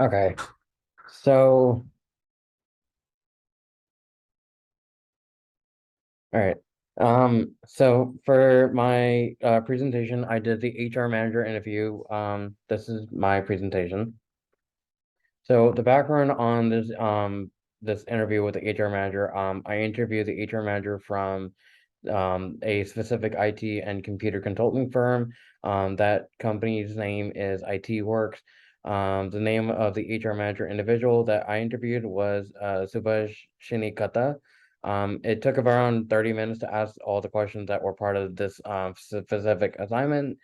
Okay, so all right. So for my presentation, I did the HR manager interview. This is my presentation. So the background on this interview with the HR manager, I interviewed the HR manager from a specific IT and computer consulting firm. That company's name is IT Works. The name of the HR manager individual that I interviewed was Subhash Shinikata. It took around 30 minutes to ask all the questions that were part of this specific assignment.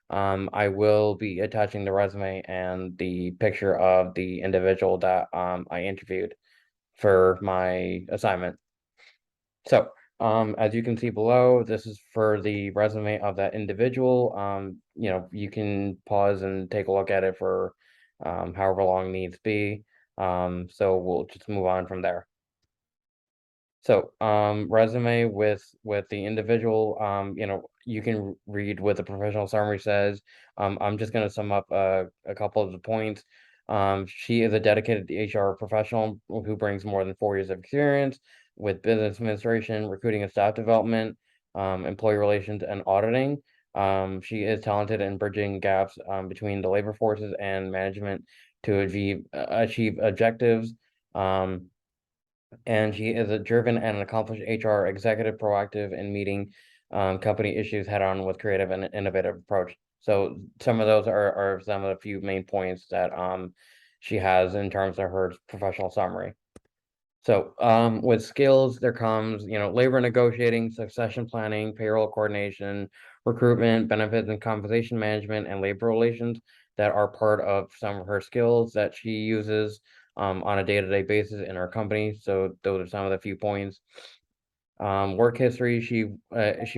I will be attaching the resume and the picture of the individual that I interviewed for my assignment. So, as you can see below, this is for the resume of that individual. You can pause and take a look at it for however long needs be. So we'll just move on from there. So, resume with the individual, you can read what the professional summary says. I'm just going to sum up a couple of the points. She is a dedicated HR professional who brings more than 4 years of experience with business administration, recruiting and staff development, employee relations, and auditing. She is talented in bridging gaps between the labor forces and management to achieve objectives. Um, and she is a driven and accomplished HR executive, proactive in meeting company issues head on with creative and innovative approach. So some of those are some of the few main points that she has in terms of her professional summary. So with skills, there comes, labor negotiating, succession planning, payroll coordination, recruitment, benefits and compensation management, and labor relations that are part of some of her skills that she uses on a day-to-day basis in her company. So those are some of the few points. Work history, she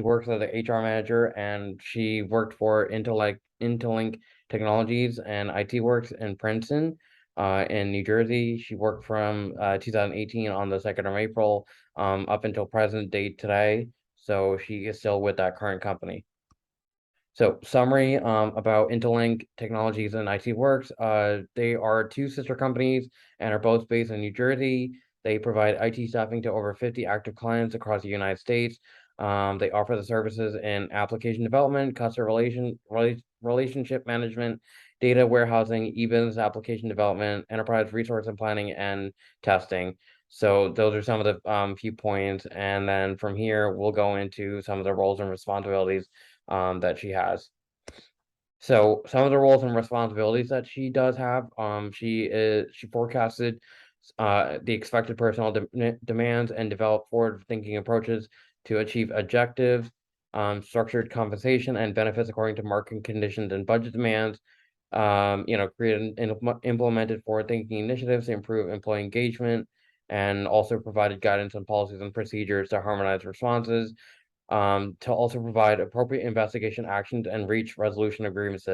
works as a HR manager and she worked for Interlink Technologies and IT Works in Princeton, in New Jersey. She worked from 2018 on the 2nd of April up until present date today. So she is still with that current company. So summary about Interlink Technologies and IT Works. They are two sister companies and are both based in New Jersey. They provide IT staffing to over 50 active clients across the United States. They offer the services in application development, relationship management, data warehousing, e-business application development, enterprise resource and planning, and testing. So those are some of the few points. And then from here, we'll go into some of the roles and responsibilities that she has. So some of the roles and responsibilities that she does have, she forecasted the expected personnel demands and developed forward-thinking approaches to achieve objectives, structured compensation and benefits according to market conditions and budget demands. Created and implemented forward-thinking initiatives to improve employee engagement, and also provided guidance on policies and procedures to harmonize responses, to also provide appropriate investigation actions and reach resolution agreements.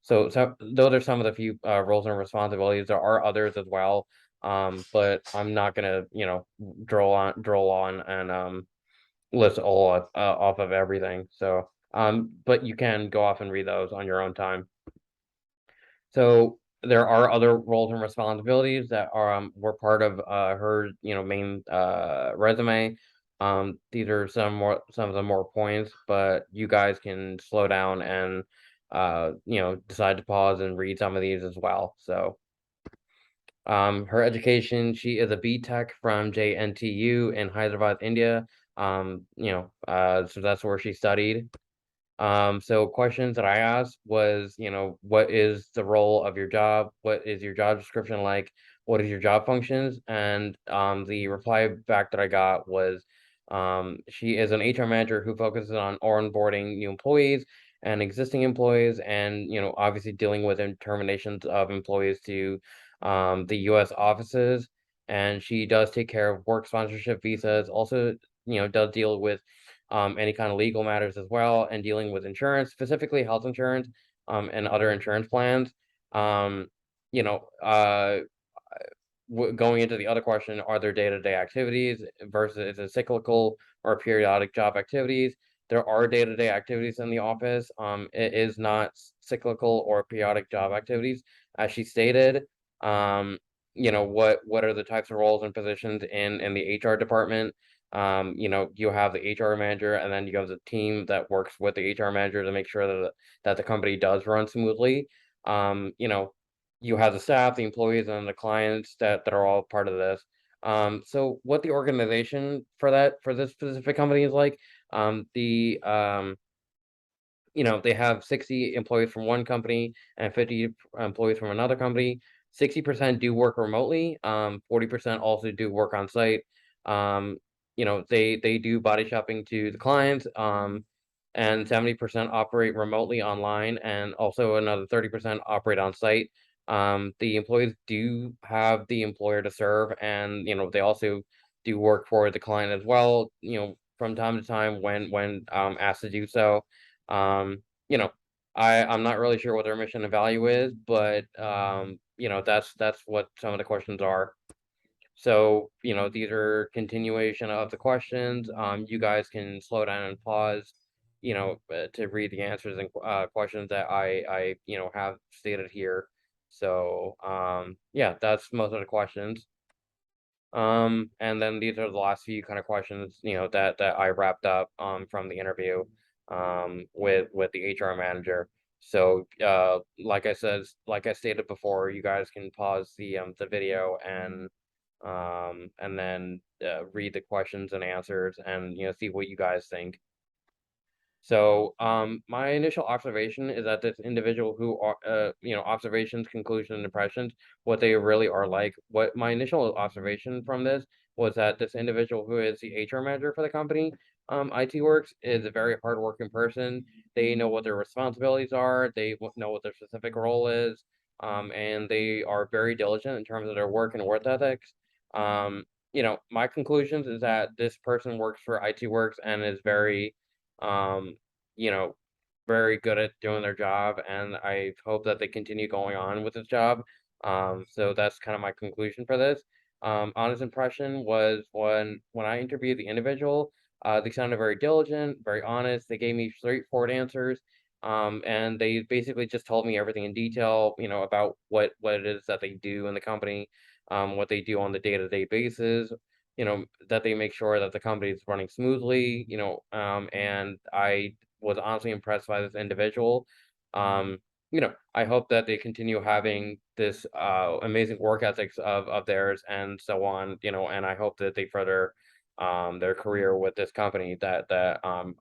So those are some of the few roles and responsibilities. There are others as well, but I'm not gonna, draw on and list all off of everything. So, but you can go off and read those on your own time. So there are other roles and responsibilities that are were part of her main resume. These are some of the more points, but you guys can slow down and decide to pause and read some of these as well. So her education, she is a B.Tech from JNTU in Hyderabad, India. So that's where she studied. So questions that I asked was, what is the role of your job? What is your job description like? What is your job functions? And the reply back that I got was, she is an HR manager who focuses on onboarding new employees and existing employees, and obviously dealing with terminations of employees to the U.S. offices. And she does take care of work sponsorship visas. Also, does deal with any kind of legal matters as well, and dealing with insurance, specifically health insurance, and other insurance plans. Um, you know, uh, Going into the other question, are there day-to-day activities versus is it cyclical or periodic job activities? There are day-to-day activities in the office. It is not cyclical or periodic job activities, as she stated. um, what are the types of roles and positions in the HR department. You have the HR manager, and then you have the team that works with the HR manager to make sure that the company does run smoothly. Um, you know, you have the staff, the employees, and the clients that are all part of this. So what the organization for this specific company is like, the they have 60 employees from one company and 50 employees from another company. 60% do work remotely. 40% also do work on site. Um, they do body shopping to the clients. And 70% operate remotely online, and also another 30% operate on site. The employees do have the employer to serve, and they also do work for the client as well. From time to time when asked to do so. Um, you know, I'm not really sure what their mission and value is, but that's what some of the questions are. So, these are continuation of the questions. You guys can slow down and pause, to read the answers and questions that I have stated here. So, yeah, that's most of the questions. And then these are the last few kind of questions, that I wrapped up from the interview with the HR manager. So like I stated before, you guys can pause the video and then read the questions and answers and see what you guys think. So, my initial observation is that this individual who are, observations, conclusions, and impressions, what they really are like. What my initial observation from this was that this individual who is the HR manager for the company, IT Works, is a very hardworking person. They know what their responsibilities are. They know what their specific role is, and they are very diligent in terms of their work and work ethics. My conclusions is that this person works for IT Works and is um, you know, very good at doing their job, and I hope that they continue going on with this job. So that's kind of my conclusion for this. Honest impression was when I interviewed the individual, they sounded very diligent, very honest. They gave me straightforward answers, and they basically just told me everything in detail, about what it is that they do in the company, what they do on the day-to-day basis, that they make sure that the company is running smoothly, and I was honestly impressed by this individual. I hope that they continue having this amazing work ethics of theirs and so on, and I hope that they further their career with this company that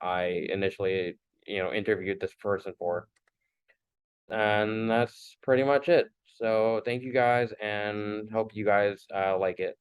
I initially, interviewed this person for. And that's pretty much it. So thank you guys and hope you guys like it.